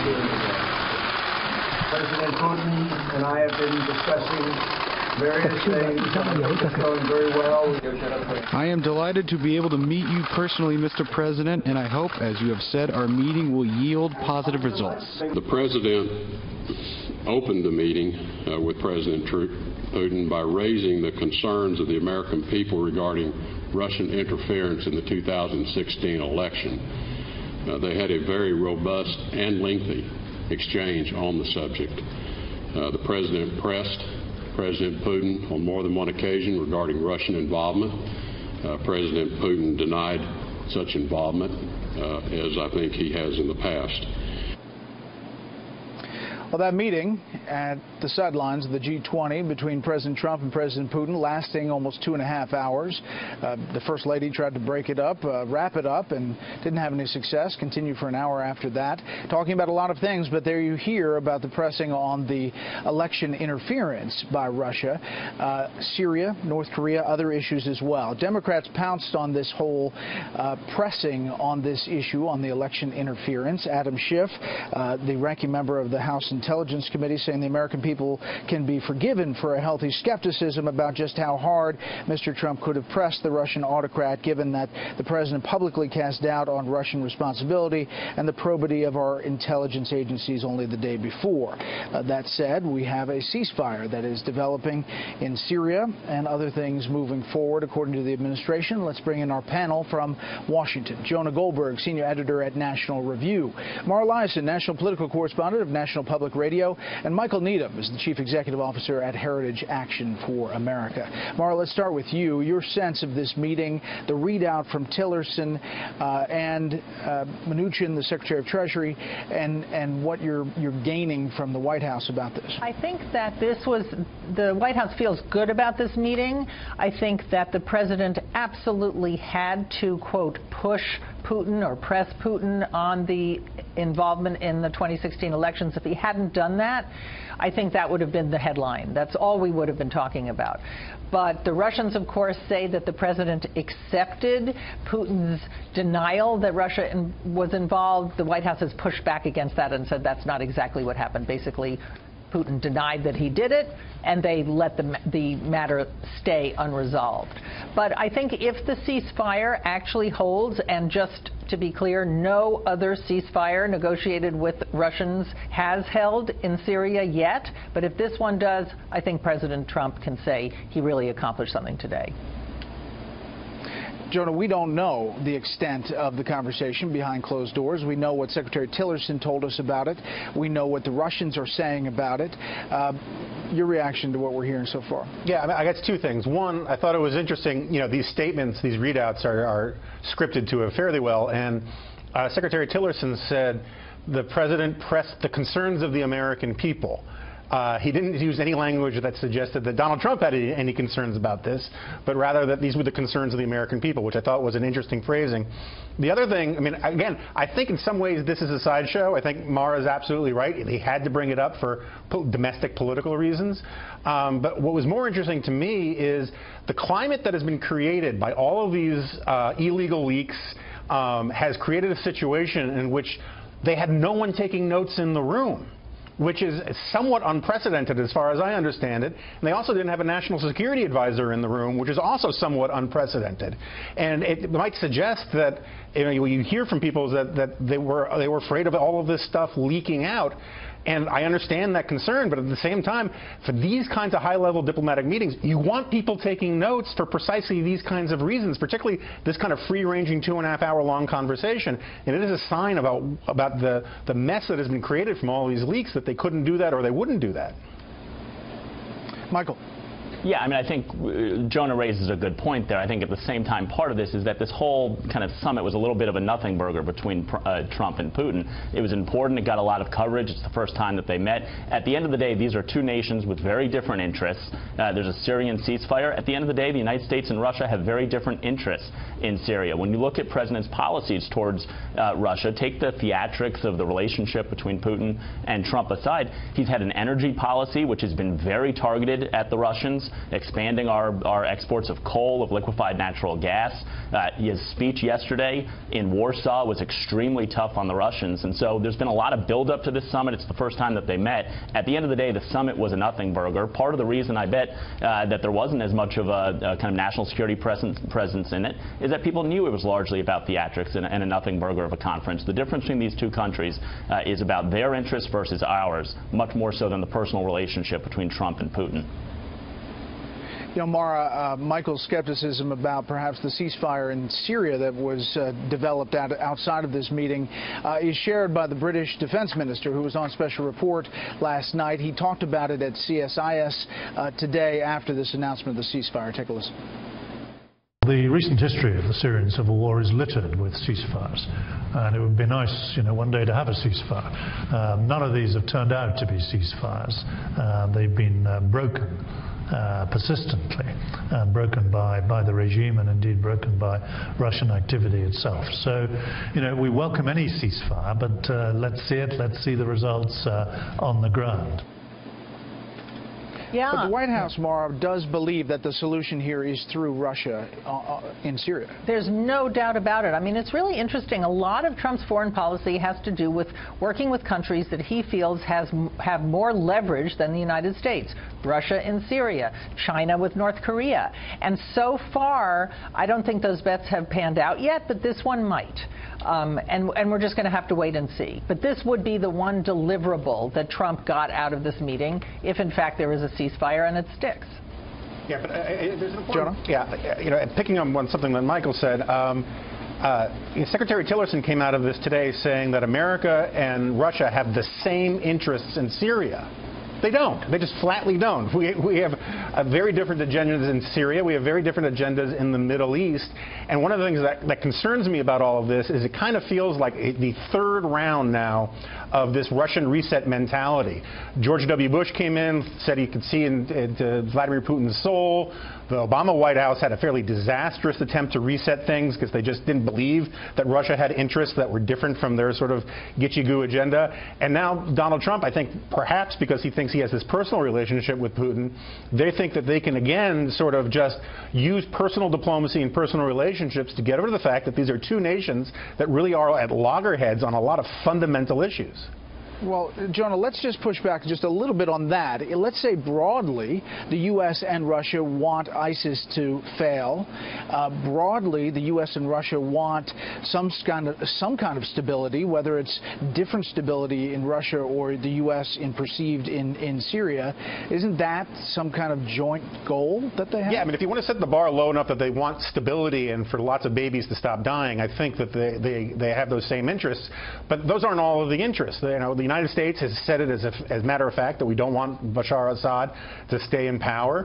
doing today. President Putin and I have been discussing various things. It's going very well. I am delighted to be able to meet you personally, Mr. President, and I hope, as you have said, our meeting will yield positive results. The President opened the meeting with President Putin by raising the concerns of the American people regarding Russian interference in the 2016 election. They had a very robust and lengthy exchange on the subject. The President pressed President Putin on more than one occasion regarding Russian involvement. President Putin denied such involvement, as I think he has in the past. Well, that meeting at the sidelines of the G20 between President Trump and President Putin lasting almost 2.5 hours. The First Lady tried to break it up, wrap it up, and didn't have any success. Continued for an hour after that, talking about a lot of things. But there you hear about the pressing on the election interference by Russia, Syria, North Korea, other issues as well. Democrats pounced on this whole pressing on this issue, on the election interference. Adam Schiff, the ranking member of the House Intelligence Committee, saying the American people can be forgiven for a healthy skepticism about just how hard Mr. Trump could have pressed the Russian autocrat, given that the president publicly cast doubt on Russian responsibility and the probity of our intelligence agencies only the day before. That said, we have a ceasefire that is developing in Syria and other things moving forward, according to the administration. Let's bring in our panel from Washington. Jonah Goldberg, senior editor at National Review. Mara Liasson, national political correspondent of National Public Radio, and Michael Needham is the Chief Executive Officer at Heritage Action for America. Mara, let's start with you. Your sense of this meeting, the readout from Tillerson and Mnuchin, the Secretary of Treasury, and what you're gaining from the White House about this. I think that the White House feels good about this meeting. I think that the president absolutely had to, quote, push Putin or press Putin on the involvement in the 2016 elections. If he hadn't done that, I think that would have been the headline. That's all we would have been talking about. But the Russians, of course, say that the president accepted Putin's denial that Russia was involved. The White House has pushed back against that and said that's not exactly what happened. Basically, Putin denied that he did it, and they let the matter stay unresolved. But I think if the ceasefire actually holds, and just to be clear, no other ceasefire negotiated with Russians has held in Syria yet, but if this one does, I think President Trump can say he really accomplished something today. Jonah, we don't know the extent of the conversation behind closed doors. We know what Secretary Tillerson told us about it. We know what the Russians are saying about it. Your reaction to what we're hearing so far? Yeah, I guess two things. One, I thought it was interesting, these statements, these readouts are scripted to it fairly well. And Secretary Tillerson said the president pressed the concerns of the American people. He didn't use any language that suggested that Donald Trump had any concerns about this, but rather that these were the concerns of the American people, which I thought was an interesting phrasing. The other thing, again, I think in some ways this is a sideshow. I think Mara's absolutely right. He had to bring it up for domestic political reasons. But what was more interesting to me is the climate that has been created by all of these illegal leaks has created a situation in which they had no one taking notes in the room, which is somewhat unprecedented as far as I understand it. And they also didn't have a national security advisor in the room, which is also somewhat unprecedented. And it might suggest that you hear from people that they were afraid of all of this stuff leaking out. And I understand that concern, but at the same time, for these kinds of high-level diplomatic meetings, you want people taking notes for precisely these kinds of reasons, particularly this kind of free-ranging 2.5-hour-long conversation. And it is a sign about the mess that has been created from all these leaks that they couldn't do that or they wouldn't do that. Michael. Yeah, I think Jonah raises a good point there. I think at the same time, part of this is that this whole kind of summit was a little bit of a nothing burger between Trump and Putin. It was important. It got a lot of coverage. It's the first time that they met. At the end of the day, these are two nations with very different interests. There's a Syrian ceasefire. At the end of the day, the United States and Russia have very different interests in Syria. When you look at President's policies towards Russia, take the theatrics of the relationship between Putin and Trump aside, he's had an energy policy which has been very targeted at the Russians. expanding our exports of coal, of liquefied natural gas. His speech yesterday in Warsaw was extremely tough on the Russians, and so there's been a lot of buildup to this summit. It's the first time that they met. At the end of the day, the summit was a nothing burger. Part of the reason I bet that there wasn't as much of a kind of national security presence in it is that people knew it was largely about theatrics and a nothing burger of a conference. The difference between these two countries is about their interests versus ours, much more so than the personal relationship between Trump and Putin. You know, Mara, Michael's skepticism about perhaps the ceasefire in Syria that was developed outside of this meeting is shared by the British Defense Minister, who was on special report last night. He talked about it at CSIS today after this announcement of the ceasefire. Take a listen. The recent history of the Syrian civil war is littered with ceasefires, and it would be nice, you know, one day to have a ceasefire. None of these have turned out to be ceasefires. They've been broken persistently, and broken by the regime, and indeed broken by Russian activity itself. So, you know, we welcome any ceasefire, but let's see it. Let's see the results on the ground. Yeah. But the White House, Mara, does believe that the solution here is through Russia in Syria. There's no doubt about it. I mean, it's really interesting. A lot of Trump's foreign policy has to do with working with countries that he feels have more leverage than the United States. Russia in Syria, China with North Korea. And so far, I don't think those bets have panned out yet, but this one might. And we're just going to have to wait and see. But this would be the one deliverable that Trump got out of this meeting, if in fact there is a ceasefire and it sticks. Yeah, but there's an important... Jonah? Yeah, you know, picking up on something that Michael said, Secretary Tillerson came out of this today saying that America and Russia have the same interests in Syria. They don't. They just flatly don't. We have very different agendas in Syria. We have very different agendas in the Middle East. And one of the things that concerns me about all of this is it kind of feels like the third round now of this Russian reset mentality. George W. Bush came in, said he could see into Vladimir Putin's soul. The Obama White House had a fairly disastrous attempt to reset things because they just didn't believe that Russia had interests that were different from their sort of gitchy-goo agenda. And now Donald Trump, I think perhaps because he thinks he has this personal relationship with Putin, they think that they can again sort of just use personal diplomacy and personal relationships to get over the fact that these are two nations that really are at loggerheads on a lot of fundamental issues. Well, Jonah, let's just push back just a little bit on that. Let's say broadly, the U.S. and Russia want ISIS to fail. Broadly, the U.S. and Russia want some kind of stability, whether it's different stability in Russia or the U.S. perceived in Syria. Isn't that some kind of joint goal that they have? Yeah, I mean, if you want to set the bar low enough that they want stability and for lots of babies to stop dying, I think that they have those same interests. But those aren't all of the interests. You know, the United States has said it as a matter of fact that we don't want Bashar al-Assad to stay in power.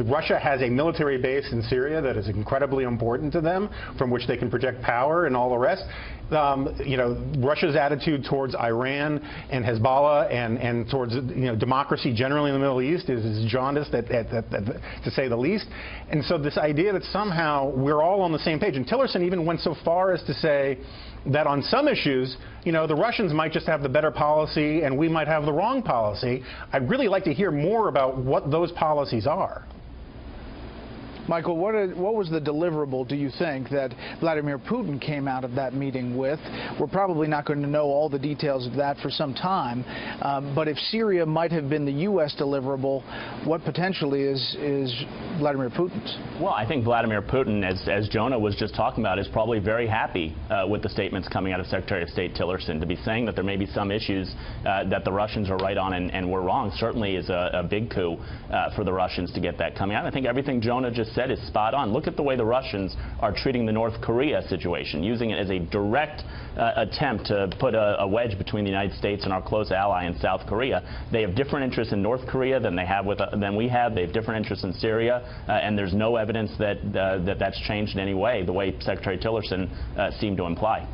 Russia has a military base in Syria that is incredibly important to them, from which they can project power and all the rest. Russia's attitude towards Iran and Hezbollah and towards democracy generally in the Middle East is jaundiced, to say the least. And so this idea that somehow we're all on the same page, and Tillerson even went so far as to say that on some issues, the Russians might just have the better policy and we might have the wrong policy. I'd really like to hear more about what those policies are. Michael, what was the deliverable, do you think, that Vladimir Putin came out of that meeting with? We're probably not going to know all the details of that for some time, but if Syria might have been the U.S. deliverable, what potentially is Vladimir Putin's? Well, I think Vladimir Putin, as Jonah was just talking about, is probably very happy with the statements coming out of Secretary of State Tillerson. To be saying that there may be some issues that the Russians are right on and we're wrong certainly is a big coup for the Russians to get that coming out. I think everything Jonah just said is spot on. Look at the way the Russians are treating the North Korea situation, using it as a direct attempt to put a wedge between the United States and our close ally in South Korea. They have different interests in North Korea than we have. They have different interests in Syria, and there's no evidence that that's changed in any way, the way Secretary Tillerson seemed to imply.